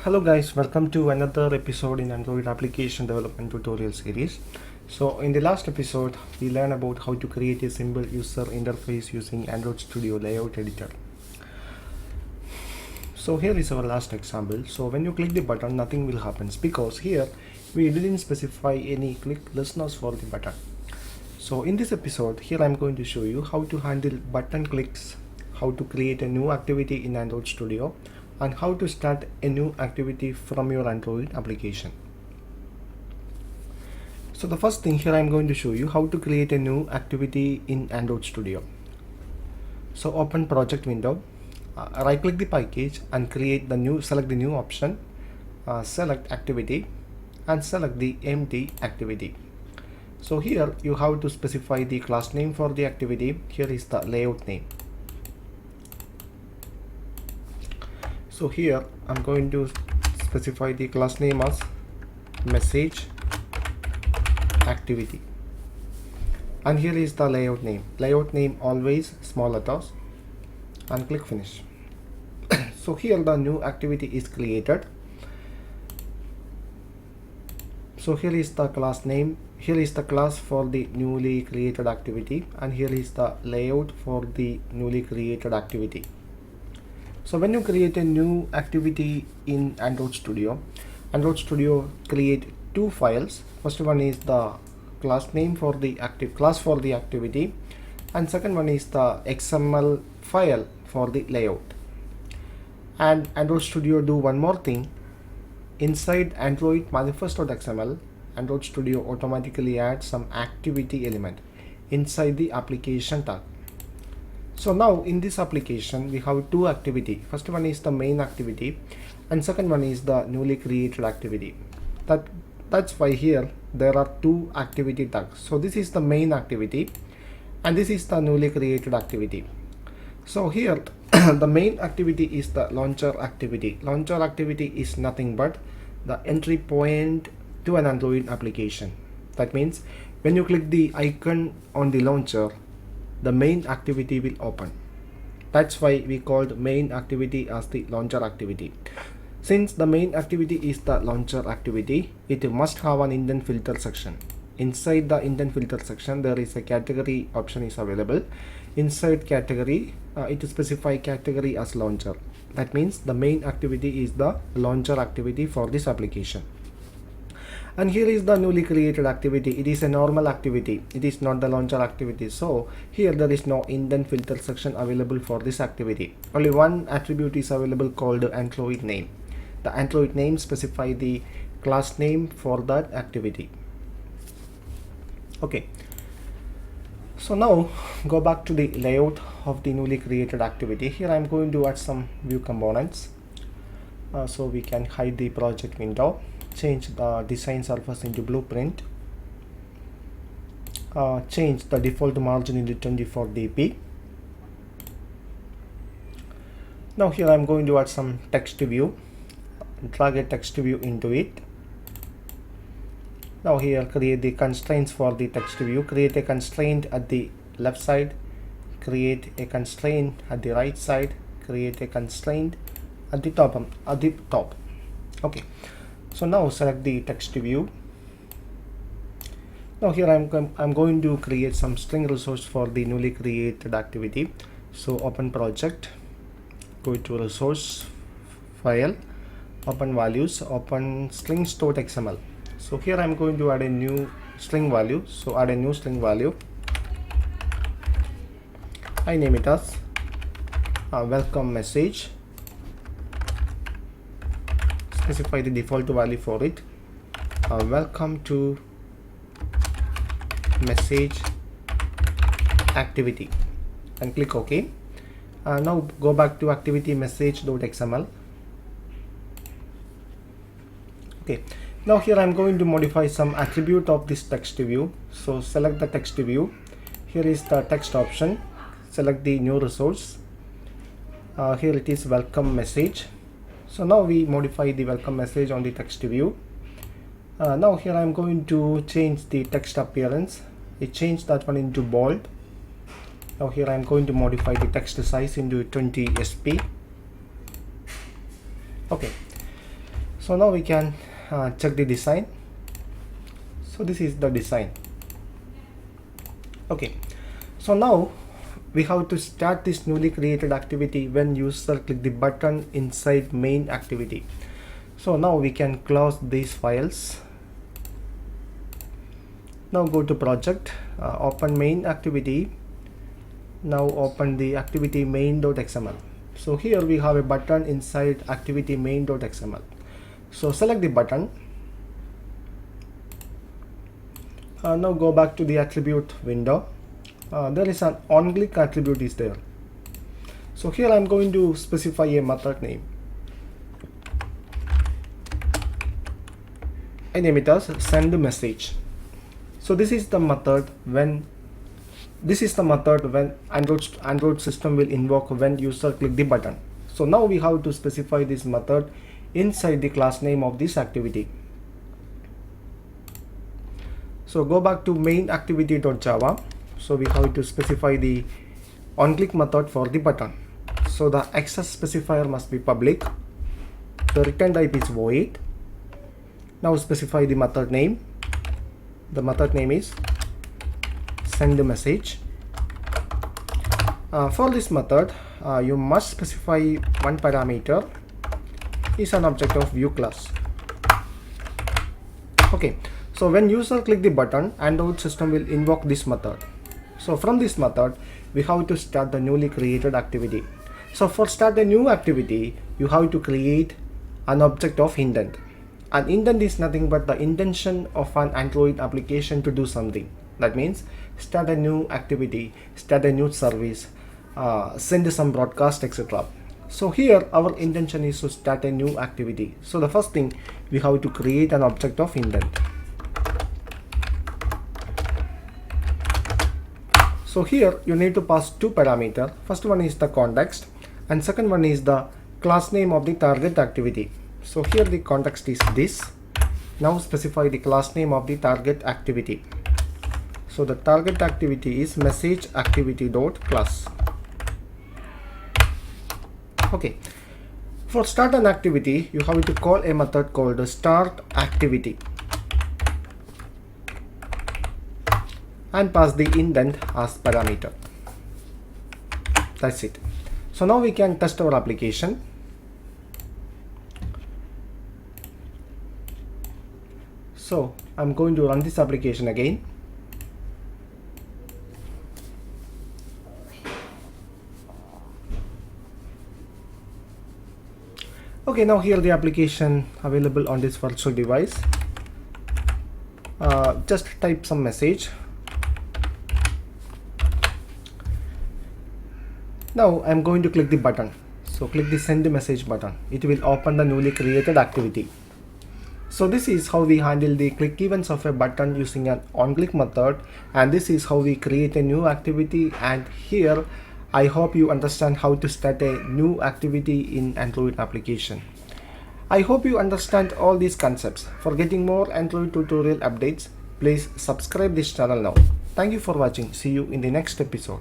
Hello guys, welcome to another episode in Android application development tutorial series. So in the last episode we learned about how to create a simple user interface using Android Studio layout editor. So here is our last example. So when you click the button, nothing will happen because here we didn't specify any click listeners for the button. So in this episode here I'm going to show you how to handle button clicks, how to create a new activity in Android Studio, and how to start a new activity from your Android application. So the first thing here I'm going to show you how to create a new activity in Android Studio. So open project window, right click the package and select the new option, select activity and select the empty activity. So here you have to specify the class name for the activity. Here is the layout name. So here I'm going to specify the class name as message activity, and here is the layout name always small letters, and click finish. So here the new activity is created. So here is the class name, here is the class for the newly created activity, and here is the layout for the newly created activity. So when you create a new activity in Android Studio create two files. First one is the class name for the class for the activity, and second one is the XML file for the layout. And Android Studio do one more thing. Inside Android manifest.xml, Android Studio automatically adds some activity element inside the application tag. So now in this application we have two activity. First one is the main activity and second one is the newly created activity. That's why here there are two activity tags. So this is the main activity and this is the newly created activity. So here the main activity is the launcher activity. Launcher activity is nothing but the entry point to an Android application. That means when you click the icon on the launcher, the main activity will open. That's why we called main activity as the launcher activity. Since the main activity is the launcher activity, it must have an indent filter section. Inside the indent filter section there is a category option is available. Inside category it specify category as launcher. That means the main activity is the launcher activity for this application. And here is the newly created activity. It is a normal activity, it is not the launcher activity. So here there is no indent filter section available for this activity. Only one attribute is available called Android name. The Android name specify the class name for that activity. Okay, so now go back to the layout of the newly created activity. Here I am going to add some view components, so we can hide the project window, change the design surface into blueprint, change the default margin into 24 dp. Now here I am going to add some text view, drag a text view into it. Now here create the constraints for the text view. Create a constraint at the left side, create a constraint at the right side, create a constraint at the top. Okay, so now select the text view. Now here I'm going to create some string resource for the newly created activity. So open project, go to resource file, open values, open strings.xml. So here I'm going to add a new string value. So add a new string value. I name it as welcome message. Specify the default value for it. Welcome to message activity, and click OK. Now go back to activity message.xml. Okay, now here I'm going to modify some attribute of this text view. So select the text view. Here is the text option. Select the new resource. Here it is welcome message. So now we modify the welcome message on the text view. Now here I'm going to change the text appearance. I change that one into bold. Now here I'm going to modify the text size into 20 sp. Okay, So now we can check the design. So this is the design. Okay, so now we have to start this newly created activity when user click the button inside main activity. So now we can close these files. Now go to project, open main activity. Now open the activity main.xml. So here we have a button inside activity main.xml. So select the button. Now go back to the attribute window. There is an onClick attribute is there. So here I'm going to specify a method name. I name it as send message. So this is the method when Android system will invoke when user click the button. So now we have to specify this method inside the class name of this activity. So go back to main activity.java. So we have to specify the onClick method for the button. So the access specifier must be public. The return type is void. Now specify the method name. The method name is send message. For this method, you must specify one parameter is an object of view class. Okay, so when user click the button, Android system will invoke this method. So from this method, we have to start the newly created activity. So for start a new activity, you have to create an object of intent. An intent is nothing but the intention of an Android application to do something. That means start a new activity, start a new service, send some broadcast, etc. So here our intention is to start a new activity. So the first thing, we have to create an object of intent. So here you need to pass two parameters. First one is the context and second one is the class name of the target activity. So here the context is this. Now specify the class name of the target activity. So the target activity is message activity.class. Okay. For start an activity, you have to call a method called start activity and pass the intent as parameter. That's it. So now we can test our application. So I'm going to run this application again. Okay, now here the application available on this virtual device. Just type some message. Now I'm going to click the button. So click the send message button. It will open the newly created activity. So this is how we handle the click events of a button using an onClick method, and this is how we create a new activity. And here I hope you understand how to start a new activity in Android application. I hope you understand all these concepts. For getting more Android tutorial updates, please subscribe this channel now. Thank you for watching. See you in the next episode.